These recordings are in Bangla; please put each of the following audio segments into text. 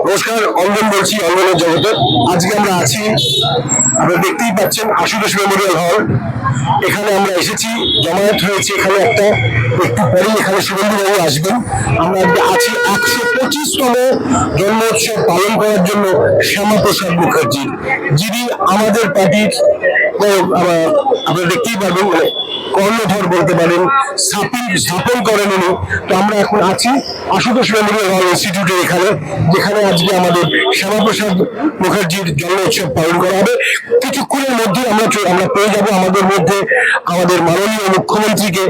নমস্কার, অঞ্জন বলছি, অঞ্জনের জগতে। আজকে আমরা আছি, আপনারা দেখতেই পাচ্ছেন, আশুতোষ মেমোরিয়াল হল। এখানে আমরা এসেছি, জমায়েত হয়েছে এখানে একটু পরেই এখানে শুভেন্দুবাবু আসবেন। আমরা আছি 125তম জন্মোৎসব পালন করার জন্য শ্যামাপ্রসাদ মুখার্জির, যিনি আমাদের পার্টির আপনারা দেখতেই পারবেন, কর্ণধর বলতে পারেন, স্থাপন করেন উনি। তো আমরা এখন আছি আশুতোষ মেমোরিয়াল হল ইনস্টিটিউটের এখানে, যেখানে আজকে আমাদের শ্যামাপ্রসাদ মুখার্জির জন্ম উৎসব পালন করা হবে। কিছুক্ষণের মধ্যে আমরা পেয়ে যাব আমাদের মধ্যে আমাদের মাননীয় মুখ্যমন্ত্রীকে,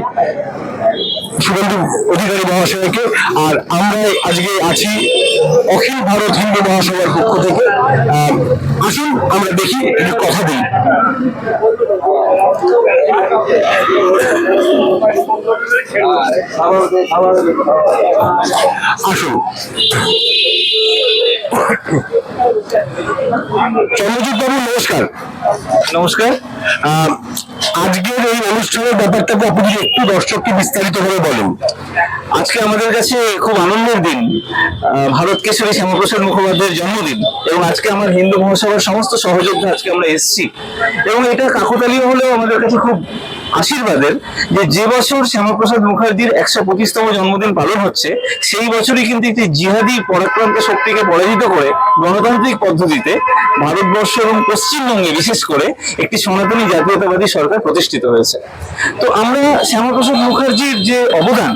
শুভেন্দু অধিকারী মহাশয়কে। আর আমরা আজকে আছি অখিল ভারত হিন্দু মহাসভার পক্ষ থেকে। আসুন আমরা দেখি, একটু কথা দিই। আসুন। চন্দ্রজিৎ বাবু নমস্কার। নমস্কার। আজকের এই অনুষ্ঠানের ব্যাপারটাকে আপনি একটু দর্শককে বিস্তারিত ভাবে বলেন। আজকে আমাদের কাছে খুব আনন্দের দিন, ভারত কেশরী শ্যামাপ্রসাদ মুখোপাধ্যায়ের জন্মদিন, এবং আজকে আমার হিন্দু মহাসভার সমস্ত সহযোদ্ধা আজকে আমরা এসেছি। এবং এটা কাকতালীয় হলেও আমাদের কাছে খুব আশীর্বাদের যে বছর শ্যামাপ্রসাদ মুখার্জির 125তম জন্মদিন পালন হচ্ছে, সেই বছরই কিন্তু একটি জিহাদি পরাক্রান্ত শক্তিকে পরাজিত করে গণতান্ত্রিক পদ্ধতিতে ভারতবর্ষ এবং পশ্চিমবঙ্গে বিশেষ করে একটি সনাতনী জাতীয়তাবাদী সরকার প্রতিষ্ঠিত হয়েছে। তো আমরা শ্যামাপ্রসাদ মুখার্জির যে অবদান,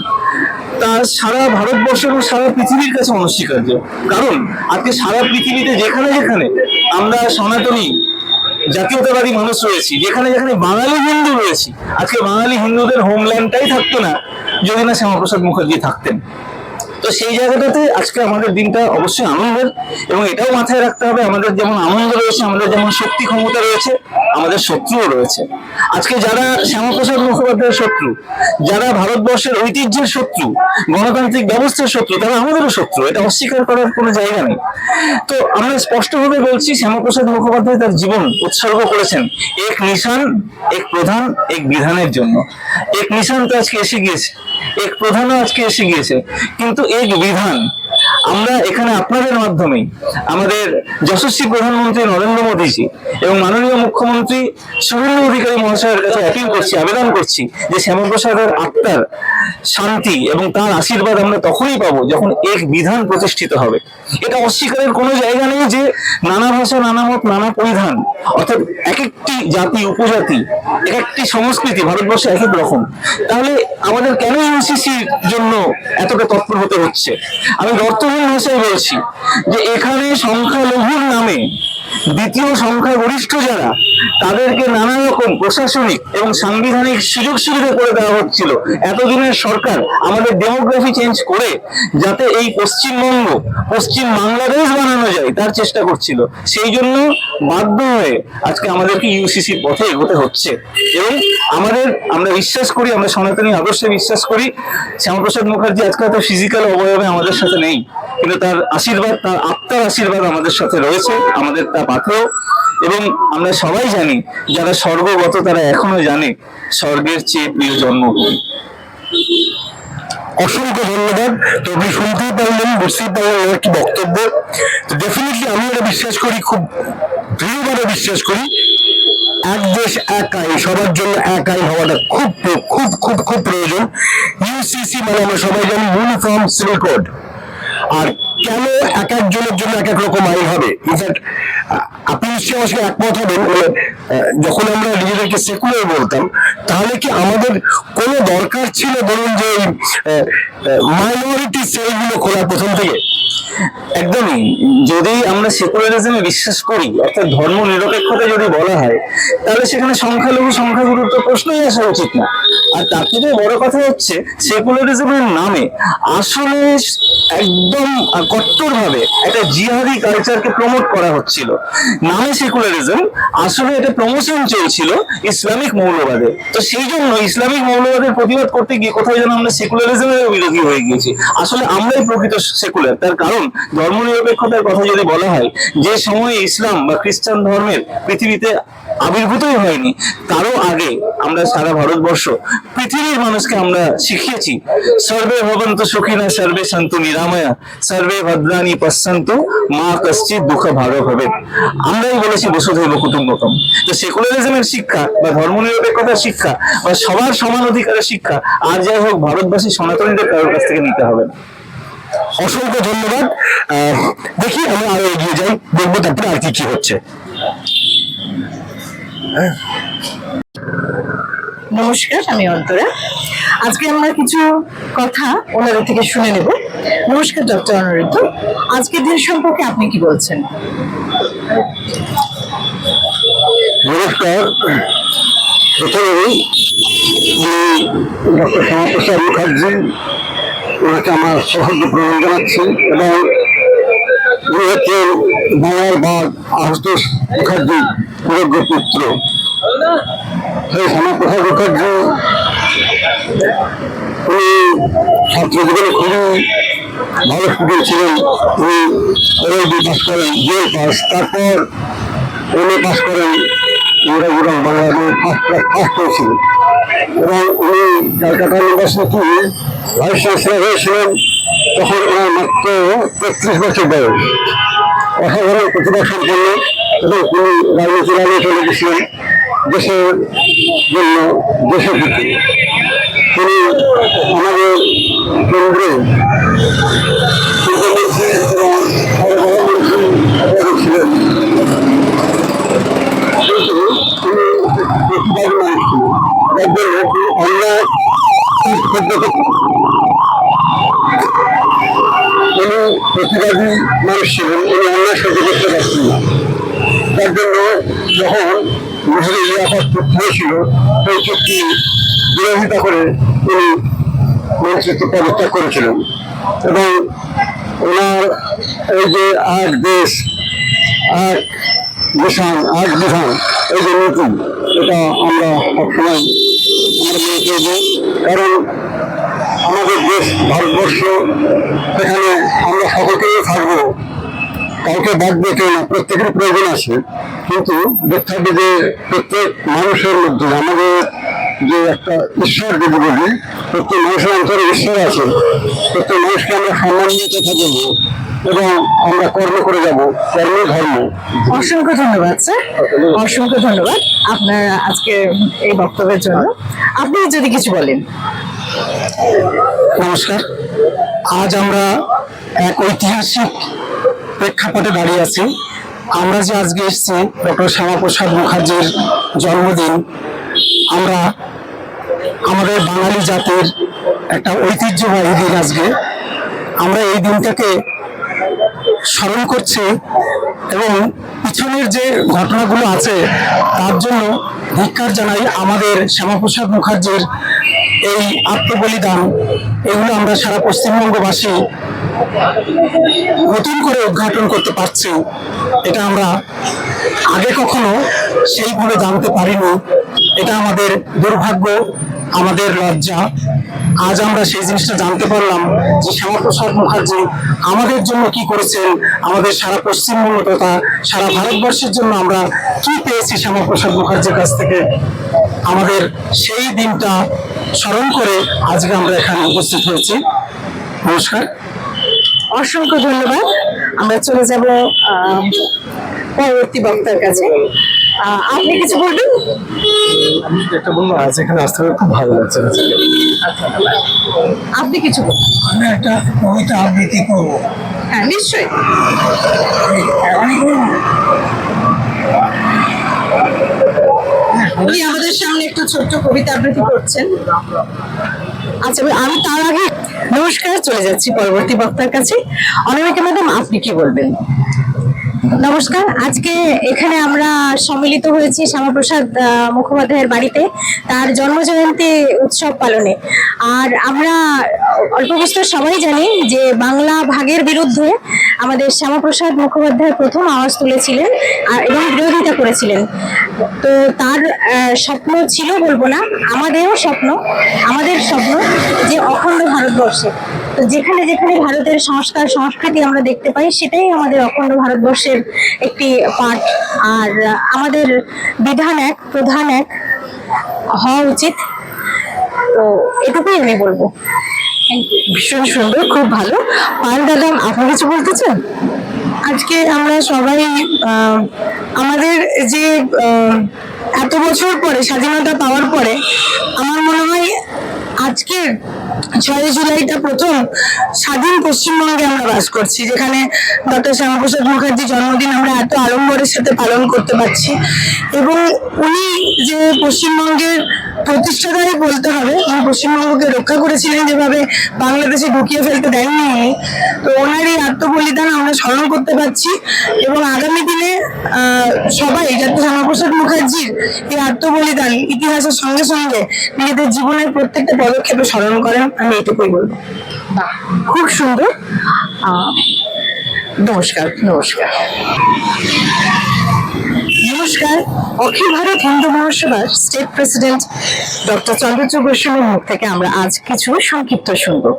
তা সারা ভারতবর্ষ এবং সারা পৃথিবীর কাছে অনস্বীকার্য। কারণ আজকে সারা পৃথিবীতে যেখানে যেখানে আমরা সনাতনী জাতীয়তাবাদী মানুষ রয়েছি, যেখানে যেখানে বাঙালি হিন্দু রয়েছি, আজকে বাঙালি হিন্দুদের হোমল্যান্ডটাই থাকতো না যদি না শ্যামাপ্রসাদ মুখার্জি থাকতেন। তো সেই জায়গাটাতে আজকে আমাদের দিনটা অবশ্যই আনন্দের, এবং এটাও মাথায় রাখতে হবে, আমাদের যেমন আনন্দ রয়েছে, আমাদের যেমন শক্তি ক্ষমতা রয়েছে, আমাদের শত্রুও রয়েছে। আজকে যারা শ্যামাপ্রসাদ মুখোপাধ্যায়ের শত্রু, যারা ভারতবর্ষের ঐতিহ্যের শত্রু, গণতান্ত্রিক ব্যবস্থার শত্রু, তারা আমাদেরও শত্রু, এটা অস্বীকার করার কোনো জায়গা নেই। তো আমরা স্পষ্টভাবে বলছি, শ্যামাপ্রসাদ মুখোপাধ্যায় তার জীবন উৎসর্গ করেছেন এক নিশান, এক প্রধান, এক বিধানের জন্য। এক নিশান তো আজকে এসে গিয়েছে, এক প্রধানও আজকে এসে গিয়েছে, কিন্তু এক বিধান আমরা এখানে আপনাদের মাধ্যমেই আমাদের যশস্বী প্রধানমন্ত্রী নরেন্দ্র মোদীজি এবং মাননীয় মুখ্যমন্ত্রী শুভেন্দু অধিকারী মহাশয়ের কাছে অ্যাপিল করছি, আবেদন করছি, যে শ্যামাপ্রসাদের আত্মার শান্তি এবং তার আশীর্বাদ আমরা তখনই পাবো যখন এক বিধান প্রতিষ্ঠিত হবে। এটা অস্বীকারের কোনো জায়গা নেই যে নানা ভাষা, নানা মত, নানা পরিধান, অর্থাৎ এক একটি জাতি, উপজাতি, এক একটি সংস্কৃতি ভারতবর্ষে এক এক রকম। তাহলে আমাদের কেন ইউসিসির জন্য এতটা তৎপর হতে হচ্ছে? আমি অর্থহীন ভাষায় বলছি যে এখানে সংখ্যালঘুর নামে দ্বিতীয় সংখ্যাগরিষ্ঠ যারা, তাদেরকে নানা রকম প্রশাসনিক এবং সাংবিধানিক সুযোগ সুবিধা করে দেওয়া হচ্ছিল। এতদিনের সরকার আমাদের ডেমোগ্রাফি চেঞ্জ করে যাতে এই পশ্চিমবঙ্গ পশ্চিম বাংলাদেশ বানানো যায় তার চেষ্টা করছিল। সেই জন্য বাধ্য হয়ে আজকে আমাদেরকে ইউসিসির পথে এগোতে হচ্ছে। এবং আমরা বিশ্বাস করি, আমরা সনাতনী আদর্শে বিশ্বাস করি। শ্যামাপ্রসাদ মুখার্জি আজকে হয়তো ফিজিক্যাল অবয়বে আমাদের সাথে নেই, কিন্তু তার আশীর্বাদ, তার আত্মার আশীর্বাদ আমাদের সাথে রয়েছে, আমাদের তা পাথেয়। এবং আমরা সবাই জানি, যারা স্বর্গগত তারা এখনো জানে স্বর্গের চেয়ে প্রিয় জন্মভূমি। অসংখ্য ধন্যবাদ। তো আপনি শুনতেই পারলেন, বুঝতেই পারলেন কি বক্তব্য। তো ডেফিনেটলি আমি এটা বিশ্বাস করি, খুব দৃঢ়ভাবে বিশ্বাস করি, এক দেশ এক আইন, সবার জন্য এক আইন হওয়াটা খুব খুব খুব খুব প্রয়োজন। ইউসিসি মানে আমরা সবাই জানি ইউনিফর্ম সিভিল কোড। আর কেন এক একজনের জন্য এক এক রকম আইন হবে? ইনফ্যাক্ট আপনি নিশ্চয়ই আমার সাথে একমত হবেন, যখন আমরা নিজেদেরকে সেকুলার বলতাম, তাহলে কি আমাদের কোনো দরকার ছিল ধরুন যে মাইনরিটি সেলগুলো খোলার প্রথম থেকে? একদমই। যদি আমরা সেকুলারিজমে বিশ্বাস করি, অর্থাৎ ধর্ম নিরপেক্ষতা যদি বলা হয়, তাহলে সেখানে সংখ্যালঘু সংখ্যাগুরুর তো প্রশ্নই আসা উচিত না। আর তার থেকে বড় কথা হচ্ছে, সেকুলারিজমের নামে আসলে একদম কট্টরভাবে একটা জিহাদি কালচারকে প্রমোট করা হচ্ছিল। নামে সেকুলারিজম, আসলে এটা প্রমোশন চলছিল ইসলামিক মৌলবাদে। তো সেই জন্য ইসলামিক মৌলবাদের প্রতিবাদ করতে গিয়ে কোথায় যেন আমরা সেকুলারিজমের বিরোধী হয়ে গিয়েছি। আসলে আমরাই প্রকৃত সেকুলার। তার কারণ, ধর্মনিরপেক্ষতার কথা যদি বলা হয়, যে সময়ে ইসলাম বা খ্রিস্টান ধর্মের পৃথিবীতে আবির্ভূতই হয়নি, তারও আগে আমরা সারা ভারতবর্ষ পৃথিবীর মানুষকে আমরা শিখিয়েছি সর্বে ভবন্তু সুখিনা সর্বে সন্তু নিরাময়া সর্বে ভদ্রাণী পশ্যন্তু মা কশ্চিৎ দুঃখ ভারক হবে। আমরাই বলেছি বসুধৈব কুটুম্বকম। তো সেকুলারিজমের শিক্ষা বা ধর্মনিরপেক্ষতার শিক্ষা বা সবার সমান অধিকারের শিক্ষা আর যাই হোক ভারতবাসী সনাতনীদের কারোর কাছ থেকে নিতে হবে না। অসংখ্য ধন্যবাদ। দেখি আমরা আরো এগিয়ে যাই, দেখবো তারপরে আর কি কি হচ্ছে। নমস্কার, আমি অন্তরা। আজকে আমরা কিছু কথা ওনাদের থেকে শুনে নেব। নমস্কার ডক্টর অনিরুদ্ধ, আজকের দিন সম্পর্কে আপনি কি বলছেন? নমস্কার। প্রথমেই ডক্টর শ্যামাপ্রসাদ মুখার্জি, ওনাকে আমার সৌভাগ্য প্রণাম জানাচ্ছি, এবং উনি হচ্ছেন বাংলার বাঘ আশুতোষ মুখার্জি যোগ্য পুত্র। সেই শ্যামাপ্রসাদ মুখার্জি উনি ছাত্র জীবনে খুবই ভালো স্টুডেন্ট ছিলেন। উনি LLB পাস করেন, জেল পাস, তারপর MA পাস করেন ইংরাজি এবং বাংলা, ফার্স্ট হয়েছিলেন। এবং উনি ক্যালকাটা ইউনিভার্সিটি ভাইস চ্যান্সেলর হয়েছিলেন, তখন ওনার মাত্র 33 বছর বয়স। অসাধারণ প্রতিভা সম্পন্ন, এবং তিনি রাজনীতির আগে চলে গেছিলেন দেশের জন্য, দেশের প্রতি। তিনি আমাদের কেন্দ্রে শিল্পমন্ত্রী এবং সরবরাহমন্ত্রী ছিলেন, কিন্তু তিনি প্রতিবাদী মানুষ ছিলেন। তার জন্য তিনি অন্যায় উনি প্রতিবাদী মানুষ ছিলেন, উনি অন্যায় সহ্য করতে পারতেন না। তার জন্য যখন মুসলিম নিরাপদ চুক্তি হয়েছিল, সেই চুক্তি বিরোধিতা করে তিনি মন্ত্রিত্ব পদত্যাগ করেছিলেন। এবং ওনার এই যে এক দেশ এক মিশন এক বিধান, এই যে নীতি, এটা আমরা সবসময় আমরা মনে করব। কারণ আমাদের দেশ ভারতবর্ষ, সেখানে আমরা সকলকেই থাকবো, কাউকে বাঁচবে কেউ না, প্রত্যেকের প্রয়োজন আছে। কিন্তু দেখতে হবে যে প্রত্যেক মানুষের মধ্যে আমাদের যে একটা ঈশ্বর যদি বলি, প্রত্যেক মানুষের অন্তরে ঈশ্বর আছে। প্রত্যেক মানুষকে আমরা সম্মান দিয়ে কথা বলবো, এবং আমরা কর্ম করে যাব, কর্মই ধর্ম। অসংখ্য ধন্যবাদ স্যার, অসংখ্য ধন্যবাদ আপনার আজকে এই বক্তব্যের জন্য। আপনি যদি কিছু বলেন। নমস্কার। আজ আমরা এক ঐতিহাসিক প্রেক্ষাপটে দাঁড়িয়ে আছি। আমরা যে আজকে এসেছি ডক্টর শ্যামাপ্রসাদ মুখার্জির জন্মদিন, আমরা আমাদের বাঙালি জাতির একটা ঐতিহ্যবাহী দিন। আজকে আমরা এই দিনটাকে স্মরণ করছি, এবং পিছনের যে ঘটনাগুলো আছে তার জন্য ধিক্কার জানাই। আমাদের শ্যামাপ্রসাদ মুখার্জির এই আত্মবলিদান, এগুলো আমরা সারা পশ্চিমবঙ্গবাসী নতুন করে উদ্ঘাটন করতে পারছি। এটা আমরা আগে কখনো সেইভাবে জানতে পারিনি। এটা আমাদের দুর্ভাগ্য, আমাদের লজ্জা। আজ আমরা সেই জিনিসটা জানতে পারলাম যে শ্যামাপ্রসাদ মুখার্জি আমাদের জন্য কি করেছেন, আমাদের সারা পশ্চিমবঙ্গ তথা সারা ভারতবর্ষের জন্য আমরা কি পেয়েছি শ্যামাপ্রসাদ মুখার্জির কাছ থেকে। আমাদের সেই দিনটা স্মরণ করে আজকে আমরা এখানে উপস্থিত হয়েছি। নমস্কার। অসংখ্য ধন্যবাদ। আমরা চলে যাব পরবর্তী বক্তার কাছে। আপনি কিছু বলবেন? একটা বলবো, আজ এখানে আসতে হবে, খুব ভালো লাগছে। আপনি কিছু বলুন। আমি একটা কবিতা আবৃত্তি করবো। হ্যাঁ, নিশ্চয়ই। উনি আমাদের সামনে একটা ছোট্ট কবিতা আবৃত্তি করছেন। আচ্ছা, আমি তার আগে নমস্কার, চলে যাচ্ছি পরবর্তী বক্তার কাছে। অনামিকা ম্যাডাম, আপনি কি বলবেন? নমস্কার। আজকে এখানে আমরা সম্মিলিত হয়েছি শ্যামাপ্রসাদ মুখোপাধ্যায়ের বাড়িতে তার জন্মজয়ন্তী উৎসব পালনে। আর আমরা অল্প বিস্তর সবাই জানি যে বাংলা ভাগের বিরুদ্ধে আমাদের শ্যামাপ্রসাদ মুখোপাধ্যায় প্রথম আওয়াজ তুলেছিলেন এবং বিরোধিতা করেছিলেন। তো তার স্বপ্ন ছিল, বলবো না, আমাদের স্বপ্ন যে অখণ্ড ভারত ভারতবর্ষে। তো যেখানে যেখানে ভারতের সংস্কার সংস্কৃতি আমরা দেখতে পাই, সেটাই আমাদের অখণ্ড ভারতবর্ষের একটি পার্ট। আর আমাদের বিধান এক, প্রধান এক হওয়া উচিত। তো এটুকুই আমি বলবো। ভীষণ সুন্দর, খুব ভালো। পান দাদা, আপনি কিছু বলতে চান? আজকে আমরা সবাই আমাদের যে এত বছর পরে স্বাধীনতা পাওয়ার পরে আমার মনে হয় আজকে 6 জুলাইটা প্রথম স্বাধীন পশ্চিমবঙ্গে আমরা বাস করছি, যেখানে ডক্টর শ্যামাপ্রসাদ মুখার্জির জন্মদিন আমরা এত আড়ম্বরের সাথে পালন করতে পারছি। এবং উনি যে পশ্চিমবঙ্গের প্রতিষ্ঠাতাই বলতে হবে, উনি পশ্চিমবঙ্গকে রক্ষা করেছিলেন, যেভাবে বাংলাদেশে ঢুকিয়ে ফেলতে দেননি উনি। তো ওনার এই আত্মবলিদান আমরা স্মরণ করতে পারছি। এবং আগামী দিনে সবাই যাতে শ্যামাপ্রসাদ মুখার্জির এই আত্মবলিদান ইতিহাসের সঙ্গে সঙ্গে নিজেদের জীবনের প্রত্যেকটা পদক্ষেপে স্মরণ করেন, আমি এটুকুই বলবো। বাহ, খুব সুন্দর। নমস্কার। নমস্কার। নমস্কার। অখিল ভারত হিন্দু মহাসভার স্টেট প্রেসিডেন্ট ডক্টর চন্দ্রচূড় গোস্বামীর মুখ থেকে আমরা আজ কিছু সংক্ষিপ্ত শুনবো।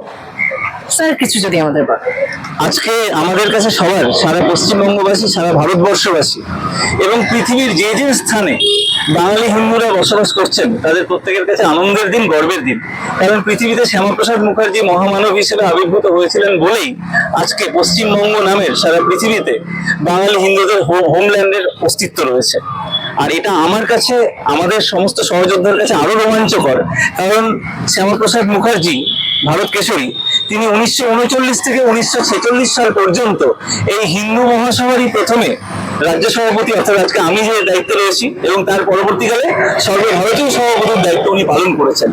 স্যার, কিছু যদি আমাদের বলেন। আজকে আমাদের কাছে সবার, সারা পশ্চিমবঙ্গবাসী, সারা ভারতবর্ষবাসী এবং পৃথিবীর যে যে স্থানে বাঙালি হিন্দুরা বসবাস করছেন, তাদের প্রত্যেকের কাছে আনন্দের দিন, গর্বের দিন। কারণ পৃথিবীতে শ্যামাপ্রসাদ মুখার্জি মহামানব হিসেবে আবির্ভূত হয়েছিলেন বলেই আজকে পশ্চিমবঙ্গ নামের সারা পৃথিবীতে বাঙালি হিন্দুদের হোমল্যান্ডের অস্তিত্ব রয়েছে। আর এটা আমার কাছে, আমাদের সমস্ত সহযোদ্ধার কাছে আরো রোমাঞ্চকর, কারণ শ্যামাপ্রসাদ মুখার্জি ভারত কেশরী, তিনি 1939 থেকে 1946 সাল পর্যন্ত এই হিন্দু মহাসভারই প্রথমে রাজ্য সভাপতি, অর্থাৎ আজকে আমি যে দায়িত্বে রয়েছি, এবং তার পরবর্তীকালে সর্বভারতীয় সভাপতির দায়িত্ব উনি পালন করেছেন।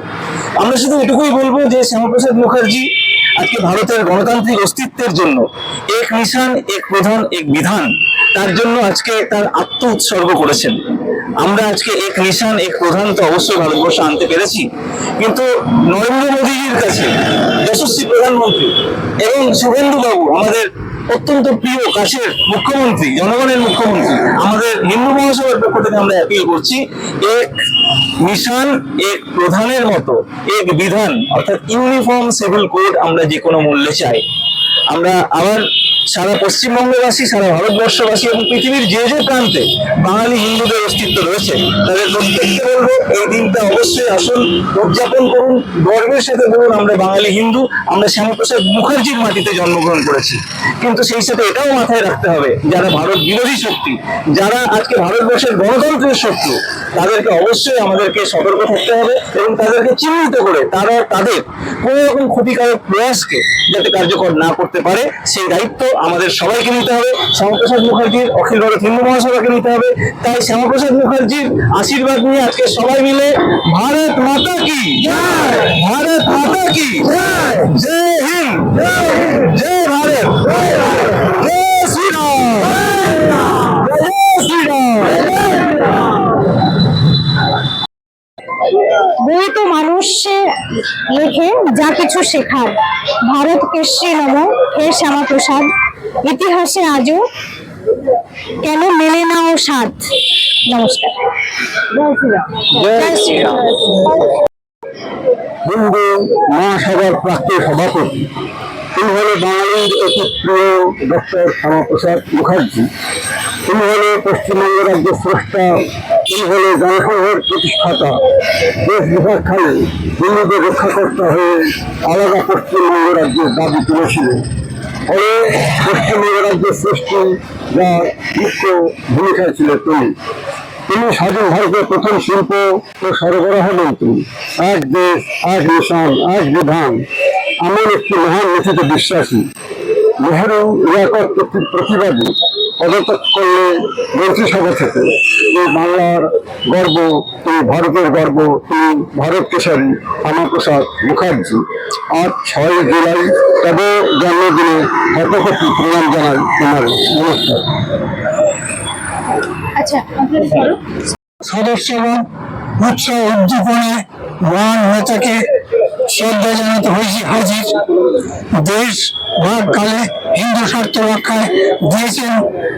আমরা শুধু এটুকুই বলবো যে শ্যামাপ্রসাদ মুখার্জি আজকে ভারতের গণতান্ত্রিক অস্তিত্বের জন্য এক নিশান, এক প্রধান, এক বিধান, তার জন্য আজকে তার আত্ম উৎসর্গ করেছেন। আমরা আজকে এক নিশান, এক প্রধান তো অবশ্যই ভারতবর্ষে আনতে পেরেছি, কিন্তু নরেন্দ্র মোদীজির কাছে যশস্বী প্রধানমন্ত্রী এবং শুভেন্দু বাবু, আমাদের অত্যন্ত প্রিয় কাছের মুখ্যমন্ত্রী, জনগণের মুখ্যমন্ত্রী, আমাদের হিন্দু মহাসভার পক্ষ থেকে আমরা অ্যাপিল করছি, এক মিশন, এক প্রধানের মতো এক বিধান, অর্থাৎ ইউনিফর্ম সিভিল কোড আমরা যে কোনো মূল্যে চাই। আমরা আবার সারা পশ্চিমবঙ্গবাসী, সারা ভারতবর্ষবাসী এবং পৃথিবীর যে যে প্রান্তে বাঙালি হিন্দুদের অস্তিত্ব রয়েছে, তাদের প্রত্যেককে বলবো এই দিনটা অবশ্যই আসুন, উদযাপন করুন, গর্বের সাথে বলুন আমরা বাঙালি হিন্দু, আমরা শ্যামাপ্রসাদ মুখার্জির মাটিতে জন্মগ্রহণ করেছি। কিন্তু সেই সাথে এটাও মাথায় রাখতে হবে, যারা ভারত বিরোধী শক্তি, যারা আজকে ভারতবর্ষের গণতন্ত্রের শত্রু, তাদেরকে অবশ্যই আমাদেরকে সতর্ক থাকতে হবে এবং তাদেরকে চিহ্নিত করে তাদের কোনো রকম ক্ষতিকারক প্রয়াসকে যাতে কার্যকর না করতে পারে, সেই দায়িত্ব আমাদের সবাইকে নিতে হবে। শ্যামাপ্রসাদ মুখার্জির অখিল ভারত হিন্দু মহাসভাকে নিতে হবে। তাই শ্যামাপ্রসাদ মুখার্জির আশীর্বাদ নিয়ে আজকে সবাই মিলে ভারত মাতা কি জয়, ভারত মাতা কি জয়, জয় হিন্দ, জয় ভারত, জয় শ্রীরাম, জয় শ্রীরাম। বই তো মানুষে লেখে যা কিছু শেখার, ভারত কেশরী নম হে শ্যামাপ্রসাদ, ইতিহাসে আজও কেন মেলে না ও সাথ। নমস্কার। জয় শ্রীরাম। জয় শ্রীরাম। হিন্দু মহাসভার প্রাক্তন সভাপতি, তিনি হলো বাঙালির অতি প্রিয় ডক্টর শ্যামাপ্রসাদ মুখার্জি। তিনি হলো পশ্চিমবঙ্গ রাজ্যের স্রষ্টা, তিনি হলো জনসংঘের প্রতিষ্ঠাতা। দেশ বিভাগকালে হিন্দুদের রক্ষাকর্তা হয়ে আলাদা পশ্চিমবঙ্গ রাজ্যের দাবি তুলেছিলেন। ফলে পশ্চিমবঙ্গ রাজ্যের সৃষ্টি যা মুখ্য ভূমিকায় ছিল তিনি স্বাধীন ভারতের প্রথম শিল্প ও সরবরাহ মন্ত্রী। এক দেশ, এক মিশন, এক বিধান, এমন একটি মহান নীতিতে বিশ্বাসী। নেহেরু রিয়াকত প্রতিবাদী পদত্যাগ করলে মন্ত্রিসভা থেকে। এই বাংলার গর্ব, তিনি ভারতের গর্ব, তিনি ভারত কেশরী শ্যামাপ্রসাদ মুখার্জি। আজ 6 জুলাই তবে জন্মদিনে শতকোটি প্রণাম জানাই তোমার। নমস্কার। আচ্ছা, সদস্যগণ উৎসাহ উদ্দীপনে মহান নেতাকে শ্রদ্ধা জানাতে হয়েছে হাজির। দেশ ভাগকালে হিন্দু স্বার্থ রক্ষায় দিয়েছেন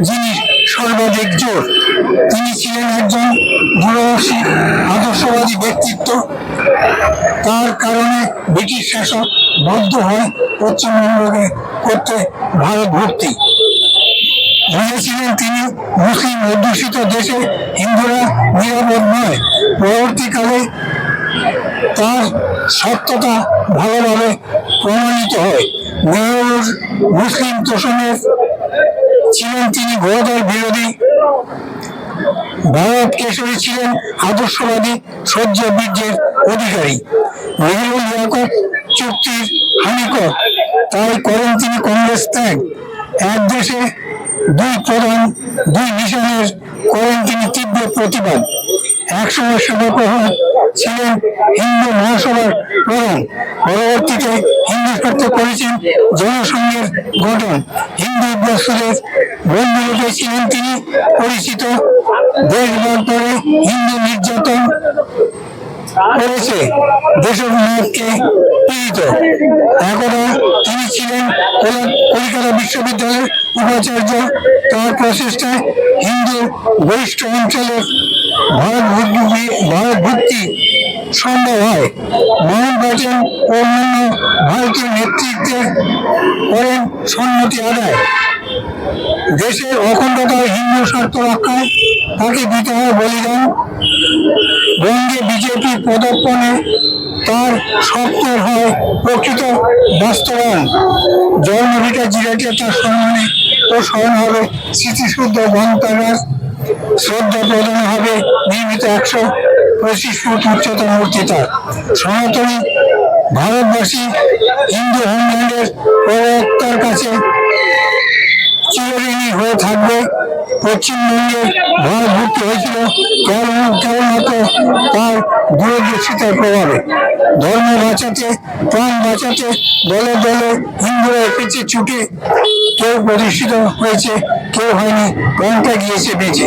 যিনি সর্বাধিক জোর, তিনি ছিলেন একজন দূরদর্শী আদর্শবাদী ব্যক্তিত্ব। তার কারণে ব্রিটিশ শাসক বাধ্য হয় পশ্চিমবঙ্গকে করতে ভারত ভর্তি। বুঝেছিলেন তিনি মুসলিম অধ্যুষিত দেশে হিন্দুরা নিরাপদ নয়। পরবর্তীকালে তার সত্যতা ভালোভাবে প্রমাণিত হয়। নেহরুর মুসলিম তোষণের ছিলেন তিনি ঘোরতর বিরোধী। ভারত কেশরী ছিলেন আদর্শবাদী সহ্য বীর্যের অধিকারী। নেহরু লিয়াকত চুক্তির হানিকর, তাই করেন তিনি কংগ্রেস ত্যাগ। এক দেশে দুই প্রধান দুই মিশনের করেন তিনি তীব্র প্রতিবাদ। একসময় সভাপতি ছিলেন হিন্দু মহাসভার প্রধান। পরবর্তীতে হিন্দু স্বার্থে করেছেন জনসংঘের গঠন। হিন্দু উদ্বাস্তুদের বন্ধুরূপে ছিলেন তিনি পরিচিত। দেশভাগ করে হিন্দু নির্যাতন করেছে দেশকে পীড়িত। একদা তিনি ছিলেন কলকাতা বিশ্ববিদ্যালয়ের উপাচার্য। তার প্রচেষ্টায় হিন্দু বহিষ্ঠ অঞ্চলের ভারত ভর্তি সম্ভব হয়। মাউন্টব্যাটেন ও অন্যান্য ভারতীয় নেতৃত্বের করেন সম্মতি আদায়। দেশের অখণ্ডতা হিন্দু স্বার্থ রক্ষায় তাকে দিতে হয় বলিদান। বঙ্গে বিজেপি পদার্পণে তার স্বপ্নের হয় প্রকৃত বাস্তবায়ন। জন্মভিটা জিরাটে তার সম্মানে ও স্মরণ হবে স্মৃতিশুদ্ধ গ্রন্থাগার। শ্রদ্ধা প্রদান হবে নির্মিত 125 ফুট উচ্চতার মূর্তি তার। সনাতনী ভারতবাসী হিন্দু হোমল্যান্ডের প্রবক্তার কাছে চিরঋণী হয়ে থাকবে। পশ্চিমবঙ্গের ভারত ভর্তি হয়েছিল কেবলমাত্র তার দূরদর্শিতার প্রভাবে। ধর্ম বাঁচাতে প্রাণ বাঁচাতে দলে দলে হিন্দুরা এসেছে ছুটে। কেউ প্রতিষ্ঠিত হয়েছে, কেউ হয়নি, প্রাণটা গিয়েছে বেঁচে।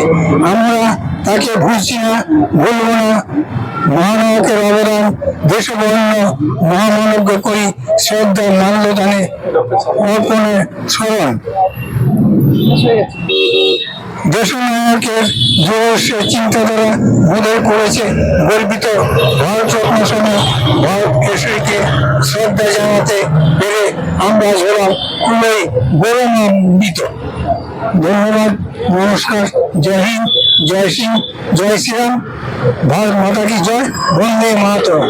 আমরা তাকে ভুলছি না, ভুলব না। মহানায়কের অবদান দেশবর্ণ মহামানব্য করি শ্রদ্ধা মাল্যদানে অর্পণের স্মরণ। দেশনায়কের দূরদর্শী চিন্তাধারা বোধহয় করেছে গর্বিত ভারতরত্ন সহ ভারত কেশরীকে শ্রদ্ধা জানাতে পেরে আমরা হলাম খুবই গৌরবান্বিত। ধন্যবাদ, নমস্কার, জয় হিন্দ, জয় সিং, জয় শ্রীরাম, ভারত মাতা কি জয়, বন্দে মাতরম।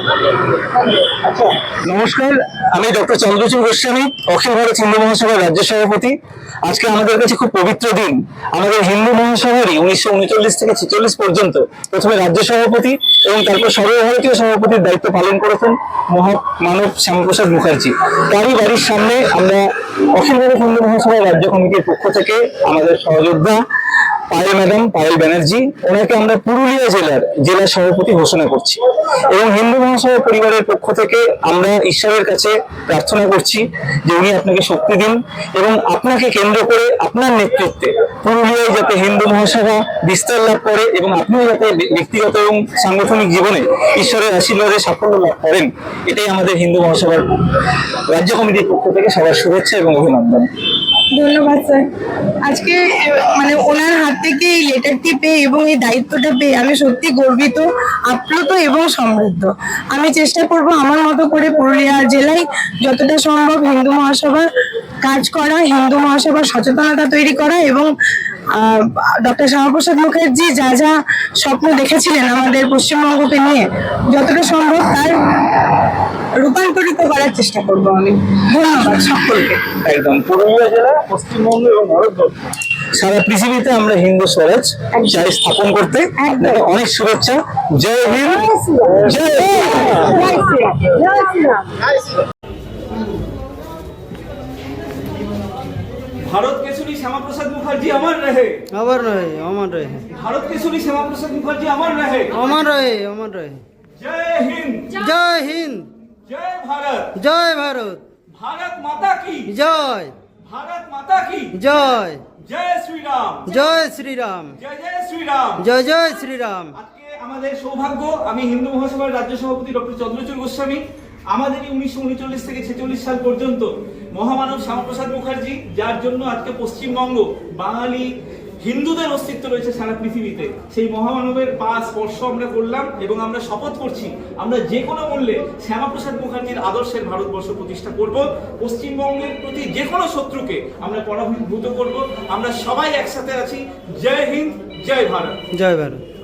নমস্কার, আমি ডক্টর চন্দ্রচূড় গোস্বামী, অখিল ভারত হিন্দু মহাসভার রাজ্য সভাপতি। আজকে আমাদের কাছে খুব পবিত্র দিন। আমাদের হিন্দু মহাসভারই 1939 থেকে 46 পর্যন্ত প্রথমে রাজ্য সভাপতি এবং তারপর সর্বভারতীয় সভাপতির দায়িত্ব পালন করেছেন মহামানব শ্যামাপ্রসাদ মুখার্জি। তারই বাড়ির সামনে আমরা অখিল ভারত হিন্দু মহাসভার রাজ্য কমিটির পক্ষ থেকে আমাদের সহযোদ্ধা পায়েল ব্যানার্জি, ওনাকে আমরা পুরুলিয়া জেলা সভাপতি ঘোষণা করছি। এবং হিন্দু মহাসভা পরিবারের পক্ষ থেকে আমরা ঈশ্বরের কাছে প্রার্থনা করছি যে উনি আপনাকে শক্তি দিন এবং আপনাকে কেন্দ্র করে আপনার নেতৃত্বে পুরুলিয়ায় যাতে হিন্দু মহাসভা বিস্তার লাভ করে এবং আপনিও যাতে ব্যক্তিগত এবং সাংগঠনিক জীবনে ঈশ্বরের আশীর্বাদে সাফল্য লাভ করেন, এটাই আমাদের হিন্দু মহাসভার রাজ্য কমিটির পক্ষ থেকে সবার শুভেচ্ছা এবং অভিনন্দন। ধন্যবাদ স্যার। আজকে ওনার হাত থেকে এই লেটারটি পেয়ে এবং এই দায়িত্বটা পেয়ে আমি সত্যি গর্বিত, আপ্লুত এবং সমৃদ্ধ। আমি চেষ্টা করব আমার মতো করে পুরুলিয়া জেলায় যতটা সম্ভব হিন্দু মহাসভার কাজ করা, হিন্দু মহাসভার সচেতনতা তৈরি করা এবং ডক্টর শ্যামাপ্রসাদ মুখার্জি যা যা স্বপ্ন দেখেছিলেন আমাদের পশ্চিমবঙ্গকে নিয়ে যতটা সম্ভব তার রূপান্তরিত করার চেষ্টা করব আমি। ধন্যবাদ সকলকে। একদম, পুরুলিয়া জেলা, পশ্চিমবঙ্গ এবং ভারতবর্ষ সারা পৃথিবীতে আমরা হিন্দু স্বরাজ চাই স্থাপন করতে। আপনাকে অনেক শুভেচ্ছা। জয় হিন্দ, জয় ভারত কেশরী শ্যামাপ্রসাদ মুখার্জি আমার রহে, अमर रहे, अमर रहे, ভারত কেশরী শ্যামাপ্রসাদ মুখার্জি আমার রহে। अमर रहे, अमर रहे। জয় হিন্দ, जय हिंद, জয় ভারত, जय भारत, ভারত মাতা কি जय, ভারত মাতা কি जय, জয় শ্রীরাম, जय श्री राम, জয় জয় শ্রীরাম। जय जय श्री राम। আজকে আমাদের সৌভাগ্য, আমি হিন্দু মহাসভার রাজ্য সভাপতি ডক্টর চন্দ্রচূড় গোস্বামী। আমাদেরই 1939 থেকে 46 সাল পর্যন্ত মহামানব শ্যামাপ্রসাদ মুখার্জি, যার জন্য আজকে পশ্চিমবঙ্গ বাঙালি হিন্দুদের অস্তিত্ব রয়েছে সারা পৃথিবীতে, সেই মহামানবের পা স্পর্শ আমরা করলাম এবং আমরা শপথ করছি আমরা যে কোনো মূল্যে শ্যামাপ্রসাদ মুখার্জির আদর্শের ভারতবর্ষ প্রতিষ্ঠা করব। পশ্চিমবঙ্গের প্রতি যে কোনো শত্রুকে আমরা পরাভূত করব। আমরা সবাই একসাথে আছি। জয় হিন্দ, জয় ভারত। জয় ভারত।